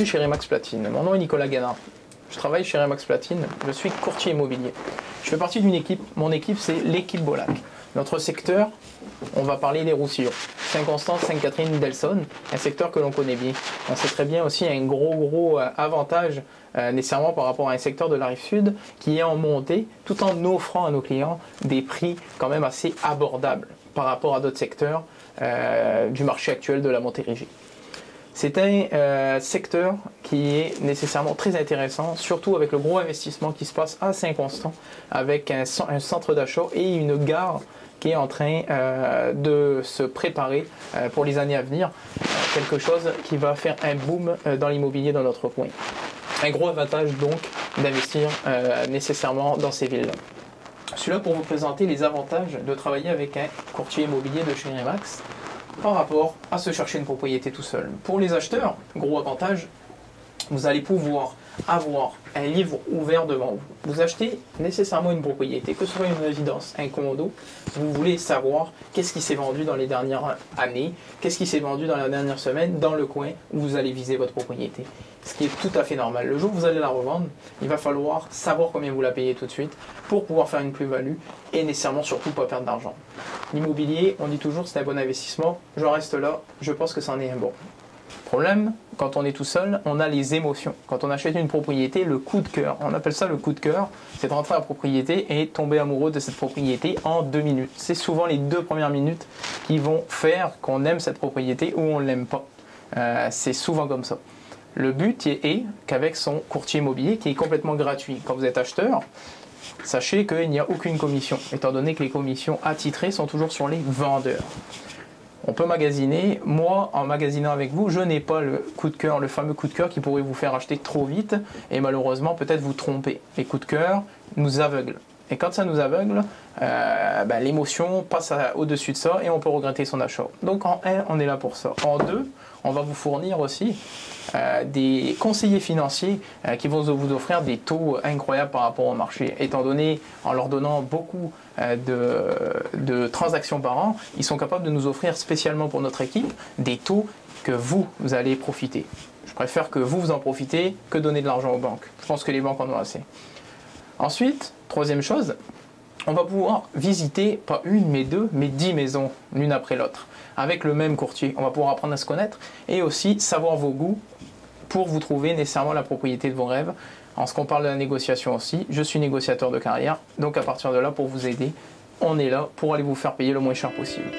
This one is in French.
bienvenue chez Remax Platine. Mon nom est Nicolas Ganard. Je travaille chez Remax Platine, je suis courtier immobilier. Je fais partie d'une équipe, mon équipe c'est l'équipe Bolac. Notre secteur, on va parler des Roussillons. Saint-Constance, Sainte-Catherine, Delson, un secteur que l'on connaît bien. On sait très bien aussi un gros avantage nécessairement par rapport à un secteur de la Rive-Sud qui est en montée tout en offrant à nos clients des prix quand même assez abordables par rapport à d'autres secteurs du marché actuel de la Montérégie. C'est un secteur qui est nécessairement très intéressant, surtout avec le gros investissement qui se passe à Saint-Constant, avec un centre d'achat et une gare qui est en train de se préparer pour les années à venir. Quelque chose qui va faire un boom dans l'immobilier dans notre coin. Un gros avantage donc d'investir nécessairement dans ces villes-là. Je suis là pour vous présenter les avantages de travailler avec un courtier immobilier de chez Remax par rapport à se chercher une propriété tout seul. Pour les acheteurs, gros avantage, vous allez pouvoir avoir un livre ouvert devant vous. Vous achetez nécessairement une propriété, que ce soit une résidence, un condo, vous voulez savoir qu'est-ce qui s'est vendu dans les dernières années, qu'est-ce qui s'est vendu dans la dernière semaine, dans le coin où vous allez viser votre propriété. Ce qui est tout à fait normal. Le jour où vous allez la revendre, il va falloir savoir combien vous la payez tout de suite pour pouvoir faire une plus-value et nécessairement surtout pas perdre d'argent. L'immobilier, on dit toujours c'est un bon investissement, je reste là, je pense que c'en est un bon. Problème, quand on est tout seul, on a les émotions. Quand on achète une propriété, le coup de cœur, on appelle ça le coup de cœur, c'est de rentrer à la propriété et tomber amoureux de cette propriété en 2 minutes. C'est souvent les 2 premières minutes qui vont faire qu'on aime cette propriété ou on ne l'aime pas. C'est souvent comme ça. Le but est qu'avec son courtier immobilier, qui est complètement gratuit, quand vous êtes acheteur, sachez qu'il n'y a aucune commission, étant donné que les commissions attitrées sont toujours sur les vendeurs. On peut magasiner. Moi, en magasinant avec vous, je n'ai pas le coup de cœur, le fameux coup de cœur qui pourrait vous faire acheter trop vite et malheureusement peut-être vous tromper. Les coups de cœur nous aveuglent. Et quand ça nous aveugle, l'émotion passe au-dessus de ça et on peut regretter son achat. Donc en 1, on est là pour ça. En 2, on va vous fournir aussi des conseillers financiers qui vont vous offrir des taux incroyables par rapport au marché. Étant donné, en leur donnant beaucoup de transactions par an, ils sont capables de nous offrir spécialement pour notre équipe des taux que vous allez profiter. Je préfère que vous en profitez que donner de l'argent aux banques. Je pense que les banques en ont assez. Ensuite, troisième chose, on va pouvoir visiter pas une, mais 2, mais 10 maisons, l'une après l'autre, avec le même courtier. On va pouvoir apprendre à se connaître et aussi savoir vos goûts pour vous trouver nécessairement la propriété de vos rêves. En ce qu'on parle de la négociation aussi, je suis négociateur de carrière, donc à partir de là, pour vous aider, on est là pour aller vous faire payer le moins cher possible.